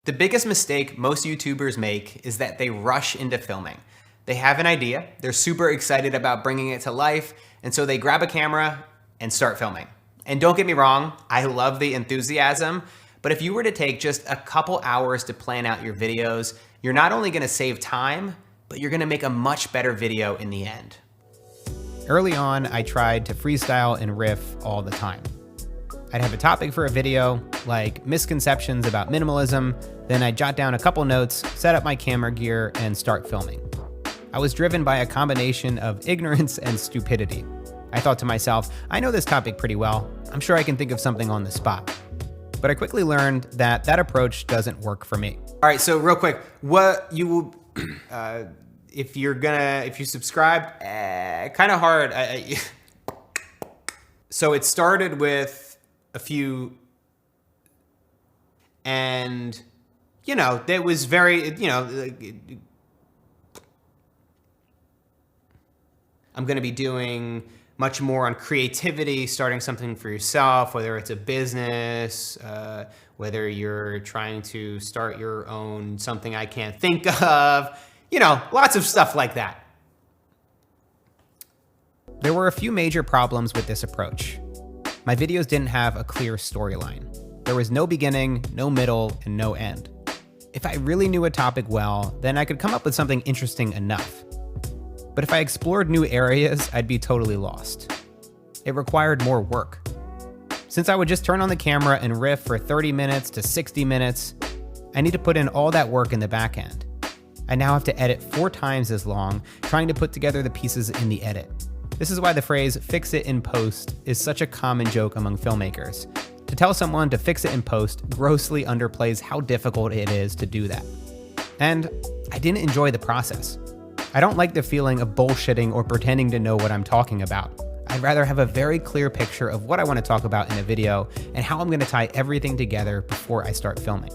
The biggest mistake most YouTubers make is that they rush into filming. They have an idea, they're super excited about bringing it to life, and so they grab a camera and start filming. And don't get me wrong, I love the enthusiasm, but if you were to take just a couple hours to plan out your videos, you're not only gonna save time, but you're gonna make a much better video in the end. Early on, I tried to freestyle and riff all the time. I'd have a topic for a video, like misconceptions about minimalism, then I'd jot down a couple notes, set up my camera gear, and start filming. I was driven by a combination of ignorance and stupidity. I thought to myself, I know this topic pretty well, I'm sure I can think of something on the spot. But I quickly learned that that approach doesn't work for me. All right, so real quick, what you will, if you subscribe, kind of hard. So it started with a few, and that was very, I'm going to be doing much more on creativity, starting something for yourself, whether it's a business, whether you're trying to start your own something I can't think of, lots of stuff like that. There were a few major problems with this approach. My videos didn't have a clear storyline. There was no beginning, no middle, and no end. If I really knew a topic well, then I could come up with something interesting enough. But if I explored new areas, I'd be totally lost. It required more work. Since I would just turn on the camera and riff for 30 minutes to 60 minutes, I need to put in all that work in the back end. I now have to edit 4 times as long, trying to put together the pieces in the edit. This is why the phrase "fix it in post" is such a common joke among filmmakers. To tell someone to fix it in post grossly underplays how difficult it is to do that. And I didn't enjoy the process. I don't like the feeling of bullshitting or pretending to know what I'm talking about. I'd rather have a very clear picture of what I want to talk about in a video and how I'm going to tie everything together before I start filming.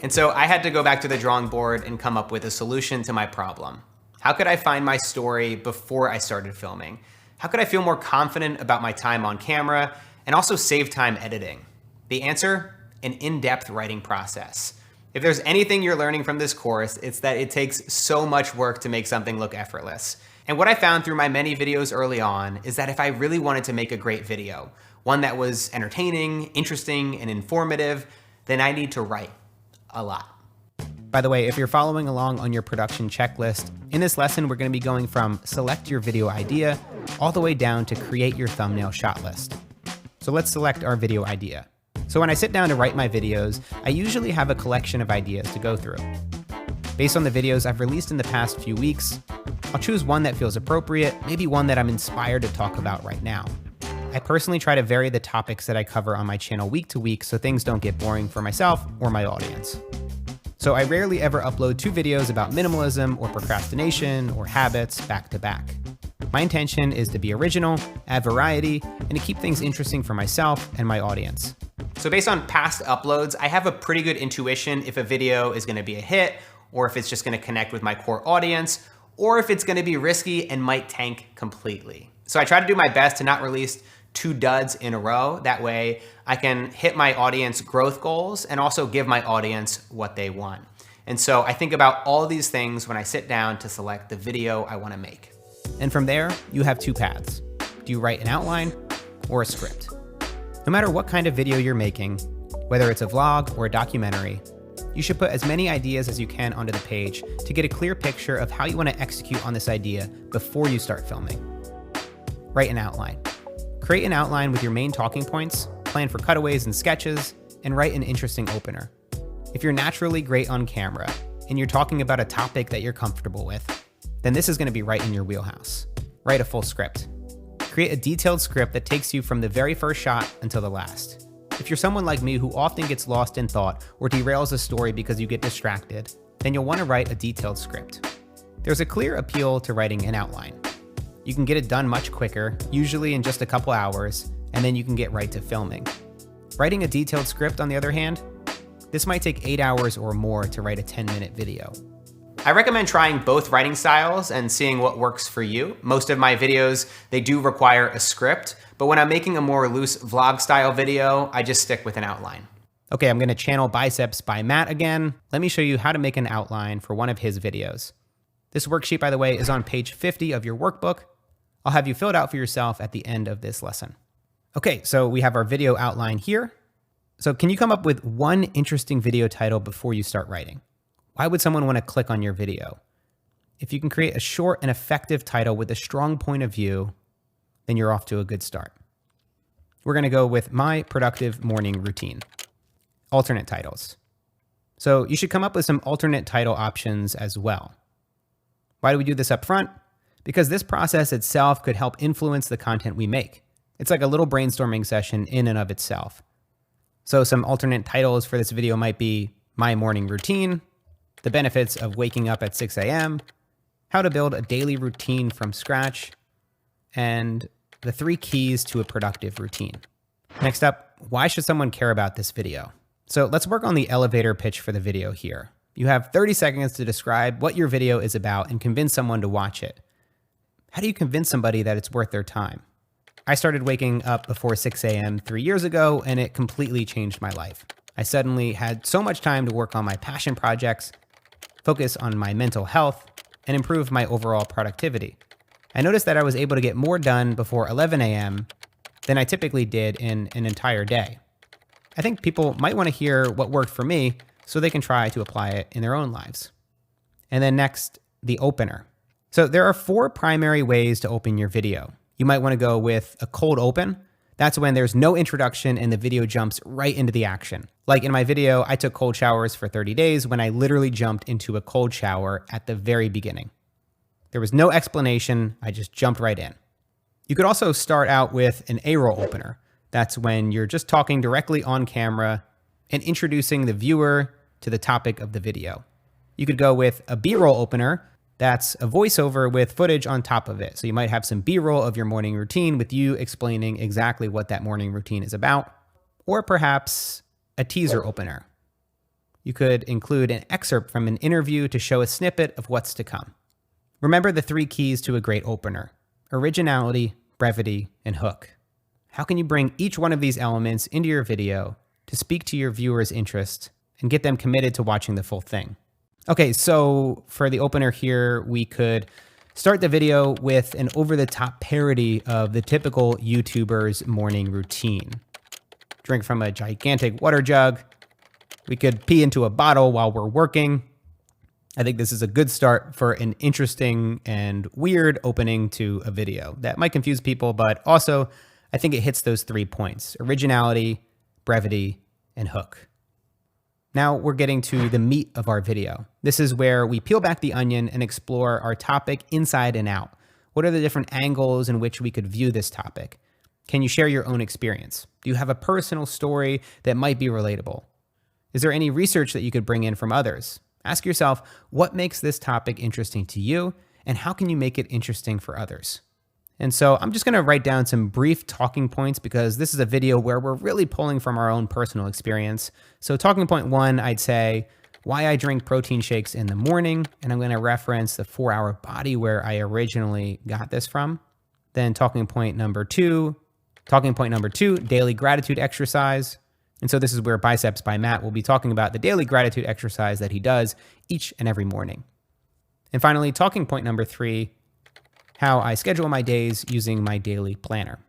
And so I had to go back to the drawing board and come up with a solution to my problem. How could I find my story before I started filming? How could I feel more confident about my time on camera and also save time editing? The answer? An in-depth writing process. If there's anything you're learning from this course, it's that it takes so much work to make something look effortless. And what I found through my many videos early on is that if I really wanted to make a great video, one that was entertaining, interesting, and informative, then I need to write a lot. By the way, if you're following along on your production checklist, in this lesson, we're going to be going from select your video idea all the way down to create your thumbnail shot list. So let's select our video idea. So when I sit down to write my videos, I usually have a collection of ideas to go through. Based on the videos I've released in the past few weeks, I'll choose one that feels appropriate, maybe one that I'm inspired to talk about right now. I personally try to vary the topics that I cover on my channel week to week so things don't get boring for myself or my audience. So I rarely ever upload 2 videos about minimalism or procrastination or habits back to back. My intention is to be original, add variety, and to keep things interesting for myself and my audience. So based on past uploads, I have a pretty good intuition if a video is gonna be a hit, or if it's just gonna connect with my core audience, or if it's gonna be risky and might tank completely. So I try to do my best to not release 2 duds in a row. That way I can hit my audience growth goals and also give my audience what they want. And so I think about all these things when I sit down to select the video I wanna make. And from there, you have 2 paths. Do you write an outline or a script? No matter what kind of video you're making, whether it's a vlog or a documentary, you should put as many ideas as you can onto the page to get a clear picture of how you want to execute on this idea before you start filming. Write an outline. Create an outline with your main talking points, plan for cutaways and sketches, and write an interesting opener. If you're naturally great on camera and you're talking about a topic that you're comfortable with, then this is going to be right in your wheelhouse. Write a full script. Create a detailed script that takes you from the very first shot until the last. If you're someone like me who often gets lost in thought or derails a story because you get distracted, then you'll want to write a detailed script. There's a clear appeal to writing an outline. You can get it done much quicker, usually in just a couple hours, and then you can get right to filming. Writing a detailed script, on the other hand, this might take 8 hours or more to write a 10-minute video. I recommend trying both writing styles and seeing what works for you. Most of my videos, they do require a script, but when I'm making a more loose vlog style video, I just stick with an outline. Okay, I'm going to channel Biceps by Matt again. Let me show you how to make an outline for one of his videos. This worksheet, by the way, is on page 50 of your workbook. I'll have you fill it out for yourself at the end of this lesson. Okay, so we have our video outline here. So can you come up with one interesting video title before you start writing? Why would someone want to click on your video? If you can create a short and effective title with a strong point of view, then you're off to a good start. We're going to go with My Productive Morning Routine. Alternate titles. So you should come up with some alternate title options as well. Why do we do this up front? Because this process itself could help influence the content we make. It's like a little brainstorming session in and of itself. So some alternate titles for this video might be My Morning Routine, The Benefits of Waking Up at 6 a.m., How to Build a Daily Routine from Scratch, and The 3 Keys to a Productive Routine. Next up, why should someone care about this video? So let's work on the elevator pitch for the video here. You have 30 seconds to describe what your video is about and convince someone to watch it. How do you convince somebody that it's worth their time? I started waking up before 6 a.m. 3 years ago, and it completely changed my life. I suddenly had so much time to work on my passion projects, focus on my mental health, and improve my overall productivity. I noticed that I was able to get more done before 11 a.m. than I typically did in an entire day. I think people might want to hear what worked for me so they can try to apply it in their own lives. And then next, the opener. So there are 4 primary ways to open your video. You might want to go with a cold open. That's when there's no introduction and the video jumps right into the action. Like in my video, I took cold showers for 30 days when I literally jumped into a cold shower at the very beginning. There was no explanation. I just jumped right in. You could also start out with an A-roll opener. That's when you're just talking directly on camera and introducing the viewer to the topic of the video. You could go with a B-roll opener. That's a voiceover with footage on top of it. So you might have some B-roll of your morning routine with you explaining exactly what that morning routine is about, or perhaps a teaser opener. You could include an excerpt from an interview to show a snippet of what's to come. Remember the 3 keys to a great opener: originality, brevity, and hook. How can you bring each one of these elements into your video to speak to your viewers' interest and get them committed to watching the full thing? Okay, so for the opener here, we could start the video with an over-the-top parody of the typical YouTuber's morning routine. Drink from a gigantic water jug. We could pee into a bottle while we're working. I think this is a good start for an interesting and weird opening to a video that might confuse people, but also I think it hits those 3 points: originality, brevity, and hook. Now we're getting to the meat of our video. This is where we peel back the onion and explore our topic inside and out. What are the different angles in which we could view this topic? Can you share your own experience? Do you have a personal story that might be relatable? Is there any research that you could bring in from others? Ask yourself, what makes this topic interesting to you, and how can you make it interesting for others? And so I'm just going to write down some brief talking points because this is a video where we're really pulling from our own personal experience. So talking point 1, I'd say why I drink protein shakes in the morning. And I'm going to reference the 4-Hour Body where I originally got this from. Then talking point number 2, daily gratitude exercise. And so this is where Biceps by Matt will be talking about the daily gratitude exercise that he does each and every morning. And finally, talking point number 3, how I schedule my days using my daily planner.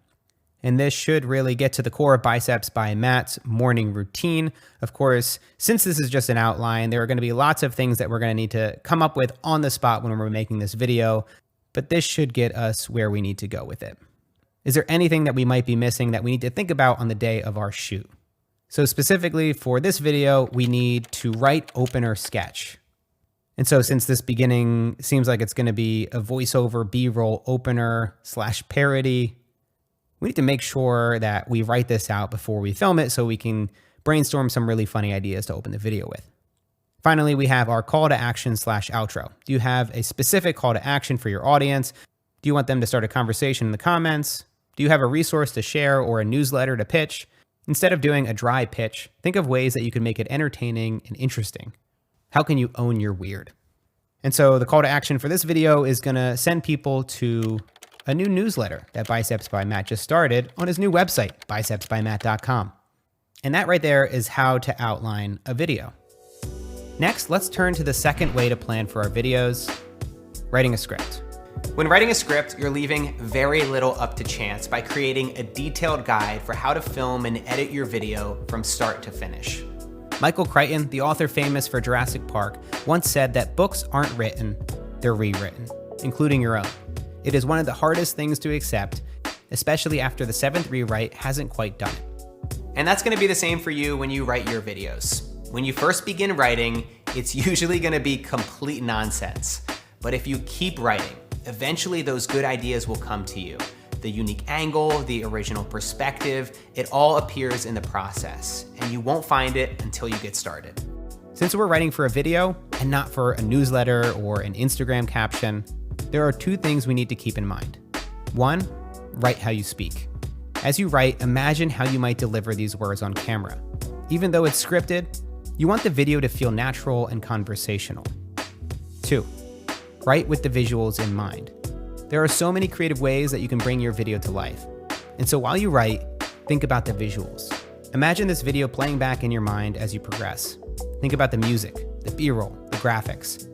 And this should really get to the core of Biceps by Matt's morning routine. Of course, since this is just an outline, there are going to be lots of things that we're going to need to come up with on the spot when we're making this video, but this should get us where we need to go with it. Is there anything that we might be missing that we need to think about on the day of our shoot? So specifically for this video, we need to write opener sketch. And so since this beginning seems like it's going to be a voiceover B-roll opener / parody, we need to make sure that we write this out before we film it so we can brainstorm some really funny ideas to open the video with. Finally, we have our call to action / outro. Do you have a specific call to action for your audience? Do you want them to start a conversation in the comments? Do you have a resource to share or a newsletter to pitch? Instead of doing a dry pitch, think of ways that you can make it entertaining and interesting. How can you own your weird? And so the call to action for this video is going to send people to a new newsletter that Biceps by Matt just started on his new website, bicepsbymatt.com. And that right there is how to outline a video. Next, let's turn to the second way to plan for our videos, writing a script. When writing a script, you're leaving very little up to chance by creating a detailed guide for how to film and edit your video from start to finish. Michael Crichton, the author famous for Jurassic Park, once said that books aren't written, they're rewritten, including your own. It is one of the hardest things to accept, especially after the 7th rewrite hasn't quite done it. And that's gonna be the same for you when you write your videos. When you first begin writing, it's usually gonna be complete nonsense. But if you keep writing, eventually those good ideas will come to you. The unique angle, the original perspective, it all appears in the process, and you won't find it until you get started. Since we're writing for a video and not for a newsletter or an Instagram caption, there are 2 things we need to keep in mind. 1, write how you speak. As you write, imagine how you might deliver these words on camera. Even though it's scripted, you want the video to feel natural and conversational. 2, write with the visuals in mind. There are so many creative ways that you can bring your video to life. And so while you write, think about the visuals. Imagine this video playing back in your mind as you progress. Think about the music, the B-roll, the graphics.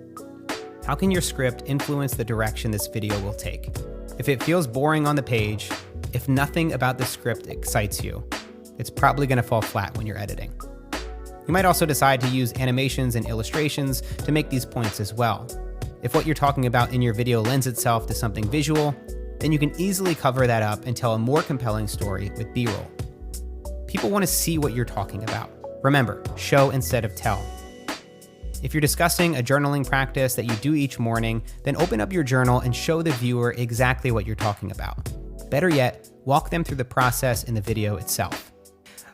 How can your script influence the direction this video will take? If it feels boring on the page, if nothing about the script excites you, it's probably gonna fall flat when you're editing. You might also decide to use animations and illustrations to make these points as well. If what you're talking about in your video lends itself to something visual, then you can easily cover that up and tell a more compelling story with B-roll. People want to see what you're talking about. Remember, show instead of tell. If you're discussing a journaling practice that you do each morning, then open up your journal and show the viewer exactly what you're talking about. Better yet, walk them through the process in the video itself.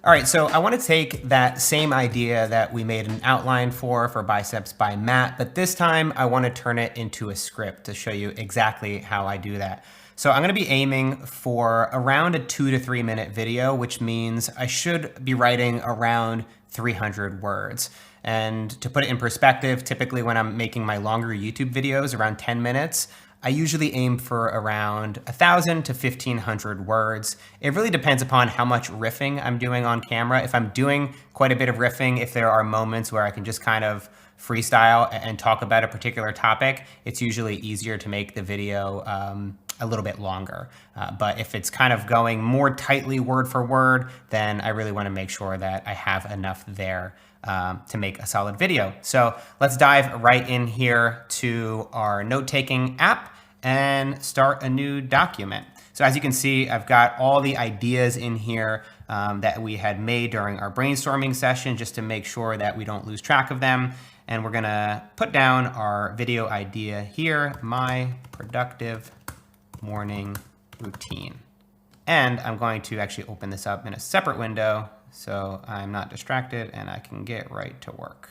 All right, so I want to take that same idea that we made an outline for Biceps by Matt, but this time I want to turn it into a script to show you exactly how I do that. So I'm going to be aiming for around a 2 to 3 minute video, which means I should be writing around 300 words. And to put it in perspective, typically when I'm making my longer YouTube videos around 10 minutes, I usually aim for around 1,000 to 1,500 words. It really depends upon how much riffing I'm doing on camera. If I'm doing quite a bit of riffing, if there are moments where I can just kind of freestyle and talk about a particular topic, it's usually easier to make the video a little bit longer. But if it's kind of going more tightly word for word, then I really want to make sure that I have enough there to make a solid video. So let's dive right in here to our note-taking app and start a new document. So as you can see, I've got all the ideas in here that we had made during our brainstorming session just to make sure that we don't lose track of them. And we're gonna put down our video idea here, my productive morning routine. And I'm going to actually open this up in a separate window so I'm not distracted and I can get right to work.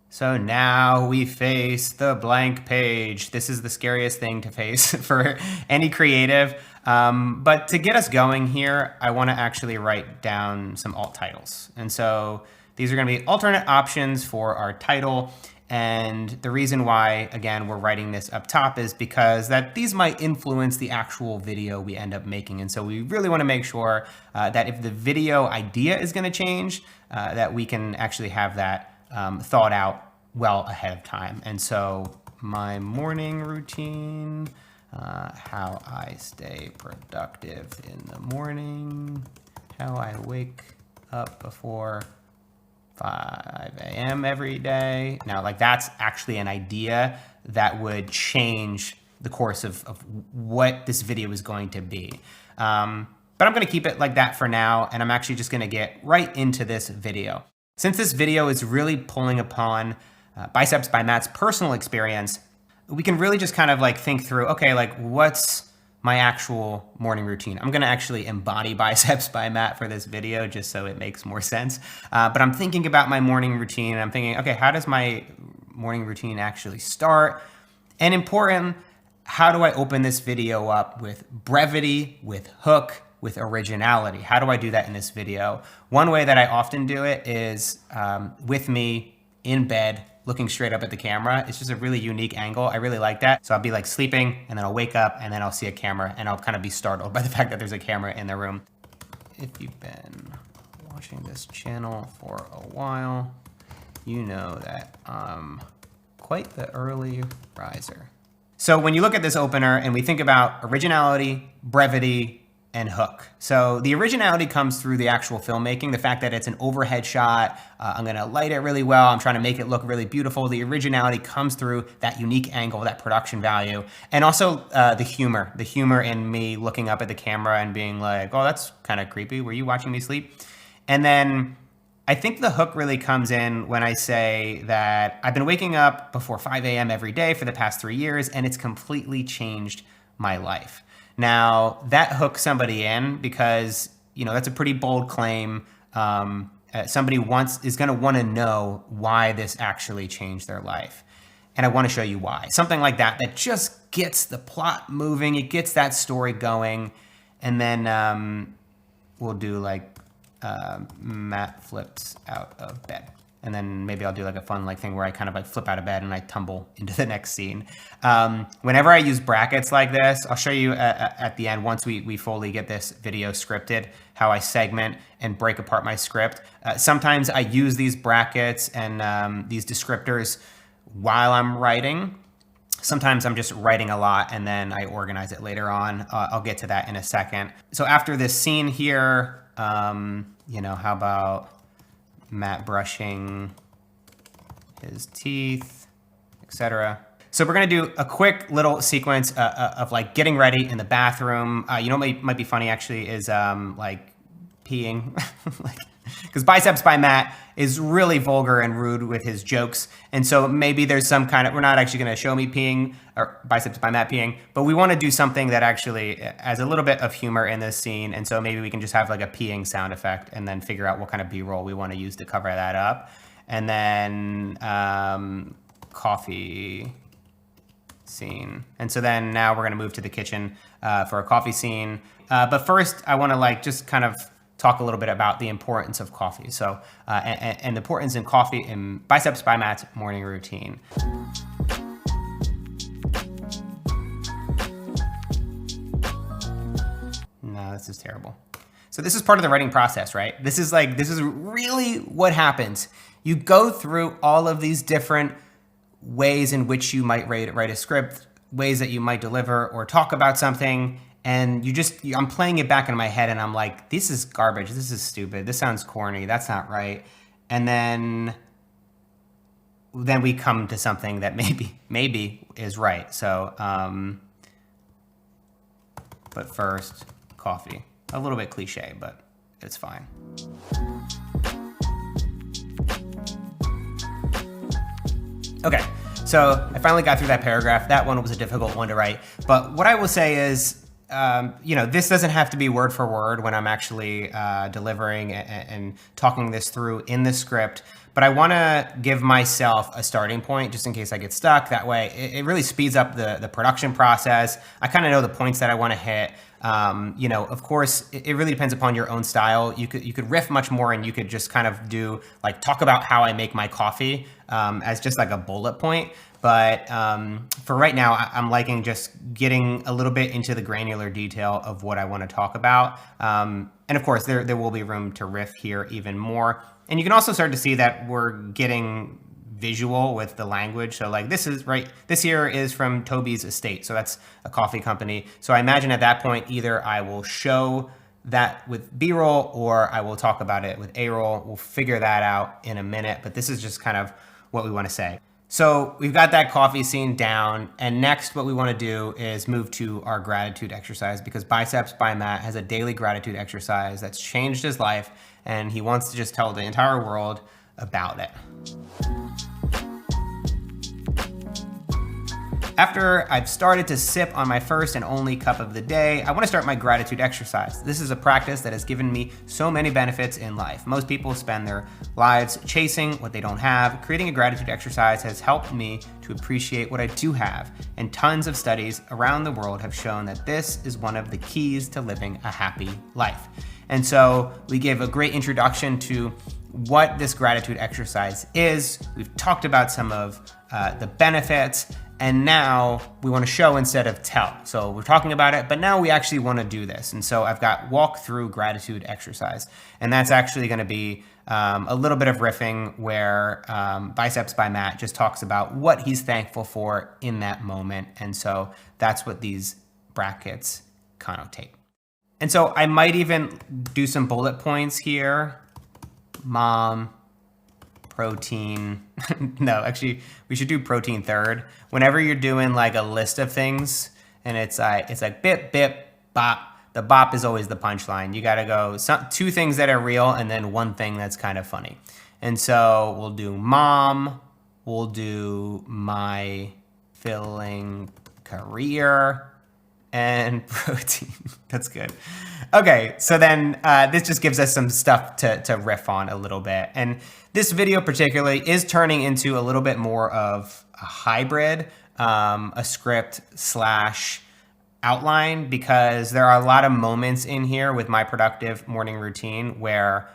So now we face the blank page. This is the scariest thing to face for any creative. But to get us going here, I want to actually write down some alt titles. And so these are going to be alternate options for our title. And the reason why, again, we're writing this up top is because these might influence the actual video we end up making. And so we really want to make sure that if the video idea is going to change, that we can actually have that thought out well ahead of time. And so my morning routine, how I stay productive in the morning, how I wake up before 5 a.m. every day. Now, like that's actually an idea that would change the course of what this video is going to be. But I'm going to keep it like that for now. And I'm actually just going to get right into this video. Since this video is really pulling upon Biceps by Matt's personal experience, we can really just kind of like think through, okay, like what's my actual morning routine? I'm gonna actually embody Biceps by Matt for this video just so it makes more sense. But I'm thinking about my morning routine and I'm thinking, okay, how does my morning routine actually start? And important, how do I open this video up with brevity, with hook, with originality? How do I do that in this video? One way that I often do it is with me in bed, looking straight up at the camera. It's just a really unique angle. I really like that. So I'll be like sleeping and then I'll wake up and then I'll see a camera and I'll kind of be startled by the fact that there's a camera in the room. If you've been watching this channel for a while, you know that I'm quite the early riser. So when you look at this opener and we think about originality, brevity, and hook. So the originality comes through the actual filmmaking, the fact that it's an overhead shot. I'm gonna light it really well. I'm trying to make it look really beautiful. The originality comes through that unique angle, that production value, and also the humor in me looking up at the camera and being like, oh, that's kind of creepy. Were you watching me sleep? And then I think the hook really comes in when I say that I've been waking up before 5 a.m. every day for the past 3 years, and it's completely changed my life. Now, that hooks somebody in because, you know, that's a pretty bold claim. Somebody is going to want to know why this actually changed their life. And I want to show you why. Something like that just gets the plot moving. It gets that story going. And then we'll do like Matt flips out of bed. And then maybe I'll do like a fun thing where I kind of like flip out of bed and I tumble into the next scene. Whenever I use brackets like this, I'll show you at the end, once we fully get this video scripted, how I segment and break apart my script. Sometimes I use these brackets and these descriptors while I'm writing. Sometimes I'm just writing a lot and then I organize it later on. I'll get to that in a second. So after this scene here, you know, how about Matt brushing his teeth, etc. So we're gonna do a quick little sequence of like getting ready in the bathroom. You know what might be funny actually is like peeing, because Biceps by Matt is really vulgar and rude with his jokes. And so maybe there's some kind of, we're not actually gonna show me peeing or Biceps by Matt peeing, but we wanna do something that actually has a little bit of humor in this scene. And so maybe we can just have like a peeing sound effect and then figure out what kind of B-roll we wanna use to cover that up. And then coffee scene. And so then now we're gonna move to the kitchen for a coffee scene. But first I wanna like just kind of talk a little bit about the importance of coffee. So, and the importance in coffee in Biceps by Matt's morning routine. No, this is terrible. So this is part of the writing process, right? This is really what happens. You go through all of these different ways in which you might write a script, ways that you might deliver or talk about something, and I'm playing it back in my head and I'm like, this is garbage, this is stupid, this sounds corny, that's not right. And then we come to something that maybe is right. So, but first, coffee. A little bit cliche, but it's fine. Okay, so I finally got through that paragraph. That one was a difficult one to write. But what I will say is, you know, this doesn't have to be word for word when I'm actually delivering and talking this through in the script, but I want to give myself a starting point just in case I get stuck. That way it really speeds up the production process. I kind of know the points that I want to hit. You know, of course, it really depends upon your own style. You could riff much more and you could just kind of do like talk about how I make my coffee as just like a bullet point. But for right now, I'm liking just getting a little bit into the granular detail of what I want to talk about. And of course, there will be room to riff here even more. And you can also start to see that we're getting visual with the language. So like this here is from Toby's Estate. So that's a coffee company. So I imagine at that point, either I will show that with B-roll or I will talk about it with A-roll. We'll figure that out in a minute, but this is just kind of what we want to say. So we've got that coffee scene down, and next what we want to do is move to our gratitude exercise, because Biceps by Matt has a daily gratitude exercise that's changed his life, and he wants to just tell the entire world about it. After I've started to sip on my first and only cup of the day, I want to start my gratitude exercise. This is a practice that has given me so many benefits in life. Most people spend their lives chasing what they don't have. Creating a gratitude exercise has helped me to appreciate what I do have, and tons of studies around the world have shown that this is one of the keys to living a happy life. And so we gave a great introduction to what this gratitude exercise is. We've talked about some of the benefits, And now we want to show instead of tell. So we're talking about it, but now we actually want to do this. And so I've got walk through gratitude exercise. And that's actually going to be a little bit of riffing where Biceps by Matt just talks about what he's thankful for in that moment. And so that's what these brackets connotate. And so I might even do some bullet points here. Mom, protein. No, actually, we should do protein third. Whenever you're doing like a list of things and it's like bip, bip, bop, the bop is always the punchline. You got to go two things that are real and then one thing that's kind of funny. And so we'll do mom, we'll do my filling career, and protein. That's good. Okay, so then this just gives us some stuff to riff on a little bit. And this video particularly is turning into a little bit more of a hybrid, a script slash outline, because there are a lot of moments in here with my productive morning routine where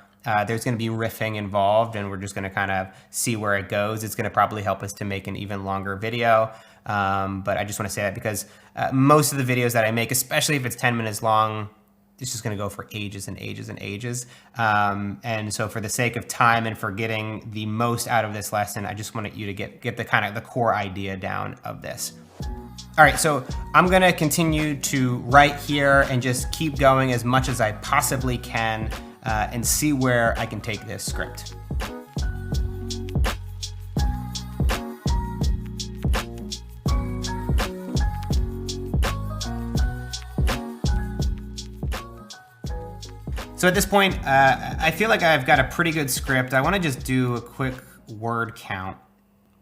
there's going to be riffing involved, and we're just going to kind of see where it goes. It's going to probably help us to make an even longer video. But I just want to say that because most of the videos that I make, especially if it's 10 minutes long, it's just going to go for ages and ages and ages. And so for the sake of time and for getting the most out of this lesson, I just wanted you to get the kind of the core idea down of this. All right, so I'm going to continue to write here and just keep going as much as I possibly can and see where I can take this script. So at this point, I feel like I've got a pretty good script. I want to just do a quick word count.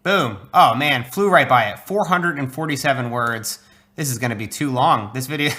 Boom. Oh man, flew right by it. 447 words. This is going to be too long. This video,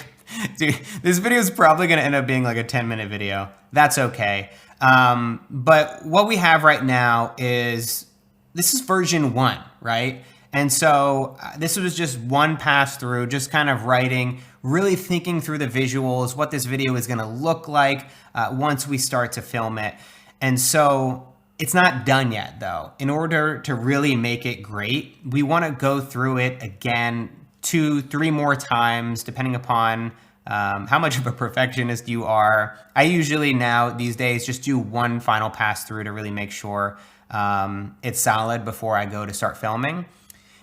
dude, this video is probably going to end up being like a 10-minute video. That's okay. But what we have right now is, this is version 1, right? And so this was just one pass through, just kind of writing, really thinking through the visuals, what this video is going to look like once we start to film it. And so it's not done yet, though. In order to really make it great, we want to go through it again 2-3 more times, depending upon how much of a perfectionist you are. I usually now these days just do one final pass through to really make sure it's solid before I go to start filming.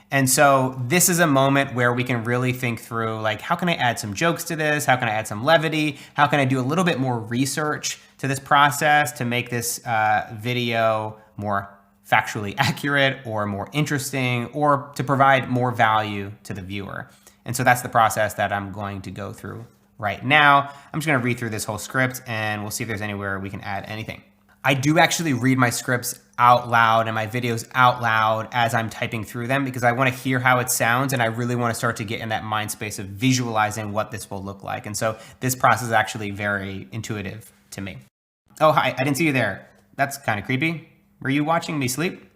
And so this is a moment where we can really think through, like, how can I add some jokes to this? How can I add some levity? How can I do a little bit more research to this process to make this video more factually accurate or more interesting, or to provide more value to the viewer? And so that's the process that I'm going to go through right now. I'm just going to read through this whole script and we'll see if there's anywhere we can add anything. I do actually read my scripts out loud and my videos out loud as I'm typing through them, because I want to hear how it sounds and I really want to start to get in that mind space of visualizing what this will look like. And so this process is actually very intuitive to me. Oh, hi, I didn't see you there. That's kind of creepy. Were you watching me sleep?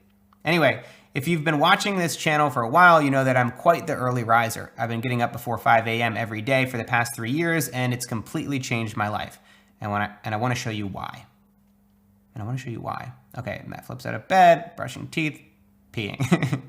Anyway, if you've been watching this channel for a while, you know that I'm quite the early riser. I've been getting up before 5 a.m. every day for the past 3 years, and it's completely changed my life. And I want to show you why. Okay, Matt flips out of bed, brushing teeth, peeing.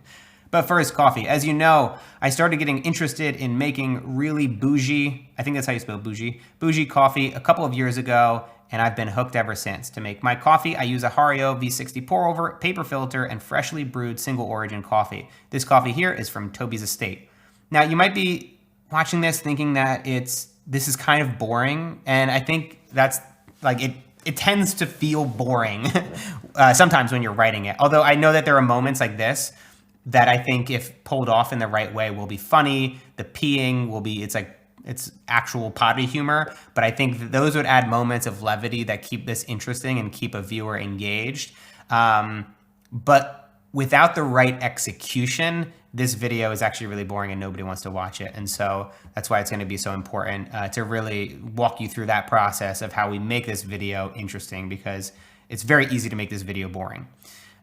But first, coffee. As you know, I started getting interested in making really bougie, I think that's how you spell bougie coffee a couple of years ago, and I've been hooked ever since. To make my coffee, I use a Hario V60 pour-over, paper filter, and freshly brewed single origin coffee. This coffee here is from Toby's estate. Now, you might be watching this thinking that this is kind of boring, and I think that's like it tends to feel boring sometimes when you're writing it. Although I know that there are moments like this that I think if pulled off in the right way will be funny. The peeing will be, it's actual potty humor, but I think those would add moments of levity that keep this interesting and keep a viewer engaged. But without the right execution, this video is actually really boring and nobody wants to watch it. And so that's why it's going to be so important to really walk you through that process of how we make this video interesting, because it's very easy to make this video boring.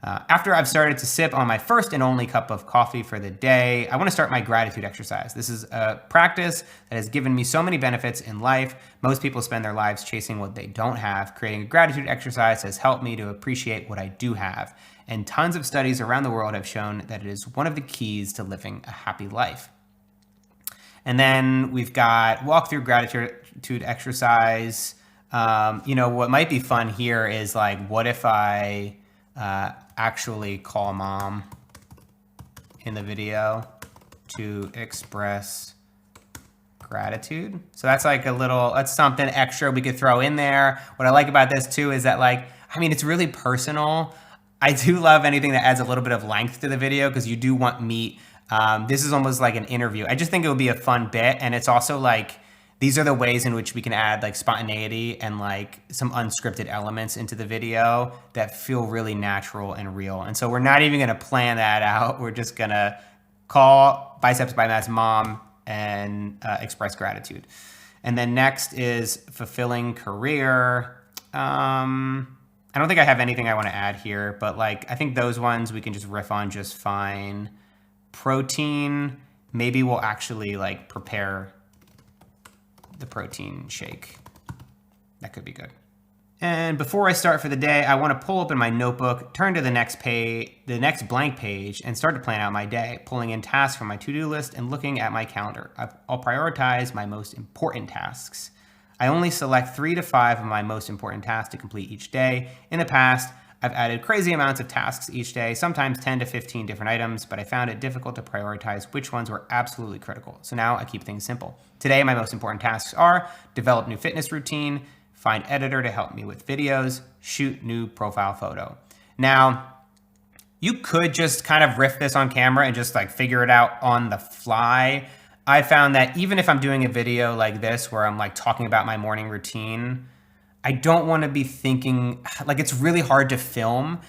After I've started to sip on my first and only cup of coffee for the day, I want to start my gratitude exercise. This is a practice that has given me so many benefits in life. Most people spend their lives chasing what they don't have. Creating a gratitude exercise has helped me to appreciate what I do have. and tons of studies around the world have shown that it is one of the keys to living a happy life. And then we've got walk through gratitude exercise. What might be fun here is like, what if I actually call mom in the video to express gratitude? So that's like that's something extra we could throw in there. What I like about this too is that it's really personal. I do love anything that adds a little bit of length to the video because you do want meat. This is almost like an interview. I just think it would be a fun bit. And it's also like, these are the ways in which we can add like spontaneity and like some unscripted elements into the video that feel really natural and real. And so we're not even gonna plan that out. We're just gonna call Biceps by Matt's mom and express gratitude. And then next is fulfilling career. I don't think I have anything I want to add here, but like I think those ones we can just riff on just fine. Protein, maybe we'll actually like prepare the protein shake. That could be good. And before I start for the day, I want to pull open my notebook, turn to the next blank page, and start to plan out my day, pulling in tasks from my to-do list and looking at my calendar. I'll prioritize my most important tasks. I only select 3 to 5 of my most important tasks to complete each day. In the past, I've added crazy amounts of tasks each day, sometimes 10 to 15 different items, but I found it difficult to prioritize which ones were absolutely critical. So now I keep things simple. Today, my most important tasks are develop new fitness routine, find editor to help me with videos, shoot new profile photo. Now, you could just kind of riff this on camera and just like figure it out on the fly. I found that even if I'm doing a video like this where I'm like talking about my morning routine, I don't want to be thinking, like it's really hard to film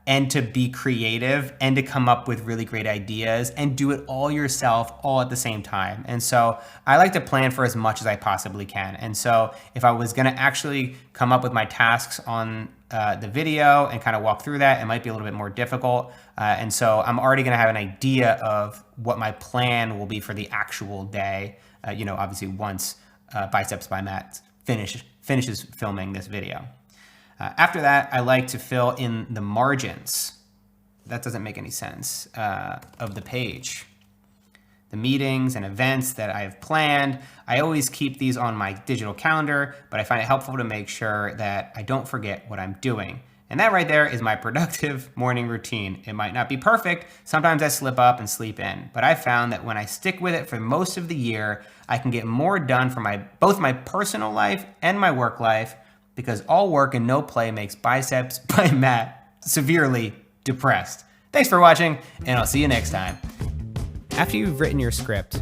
and to be creative and to come up with really great ideas and do it all yourself all at the same time. And so I like to plan for as much as I possibly can. And so if I was going to actually come up with my tasks on the video and kind of walk through that, it might be a little bit more difficult. And so I'm already going to have an idea of what my plan will be for the actual day, obviously once Biceps by Matt finishes filming this video. After that, I like to fill in the margins. That doesn't make any sense, of the page. The meetings and events that I have planned, I always keep these on my digital calendar, but I find it helpful to make sure that I don't forget what I'm doing. And that right there is my productive morning routine. It might not be perfect. Sometimes I slip up and sleep in, but I found that when I stick with it for most of the year, I can get more done for both my personal life and my work life, because all work and no play makes Biceps by Matt severely depressed. Thanks for watching, and I'll see you next time. After you've written your script,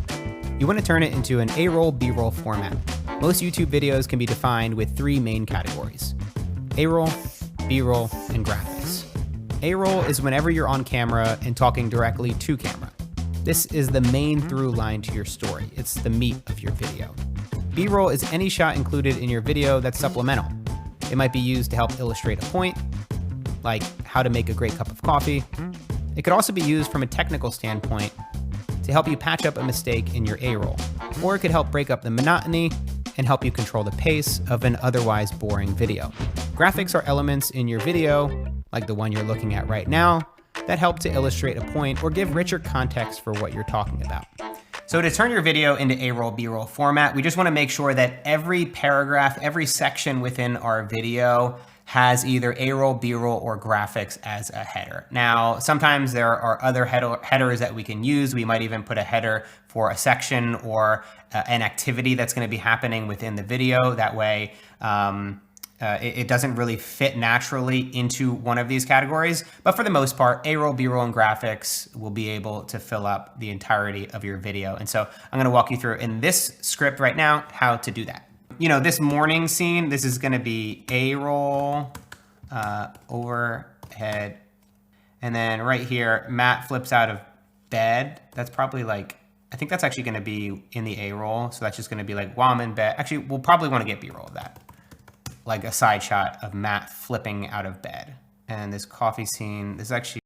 you want to turn it into an A-roll, B-roll format. Most YouTube videos can be defined with 3 main categories: A-roll, B-roll, and graphics. A-roll is whenever you're on camera and talking directly to camera. This is the main through line to your story. It's the meat of your video. B-roll is any shot included in your video that's supplemental. It might be used to help illustrate a point, like how to make a great cup of coffee. It could also be used from a technical standpoint to help you patch up a mistake in your A-roll, or it could help break up the monotony and help you control the pace of an otherwise boring video. Graphics are elements in your video, like the one you're looking at right now, that help to illustrate a point or give richer context for what you're talking about. So to turn your video into A-roll, B-roll format, we just want to make sure that every paragraph, every section within our video has either A-roll, B-roll, or graphics as a header. Now, sometimes there are other headers that we can use. We might even put a header for a section or an activity that's going to be happening within the video. That way, it doesn't really fit naturally into one of these categories. But for the most part, A-roll, B-roll, and graphics will be able to fill up the entirety of your video. And so I'm going to walk you through in this script right now how to do that. This morning scene, this is going to be A-roll, overhead. And then right here, Matt flips out of bed. That's probably like, I think that's actually going to be in the A-roll. So that's just going to be like while I'm in bed. Actually, we'll probably want to get B-roll of that. Like a side shot of Matt flipping out of bed. And this coffee scene, this is actually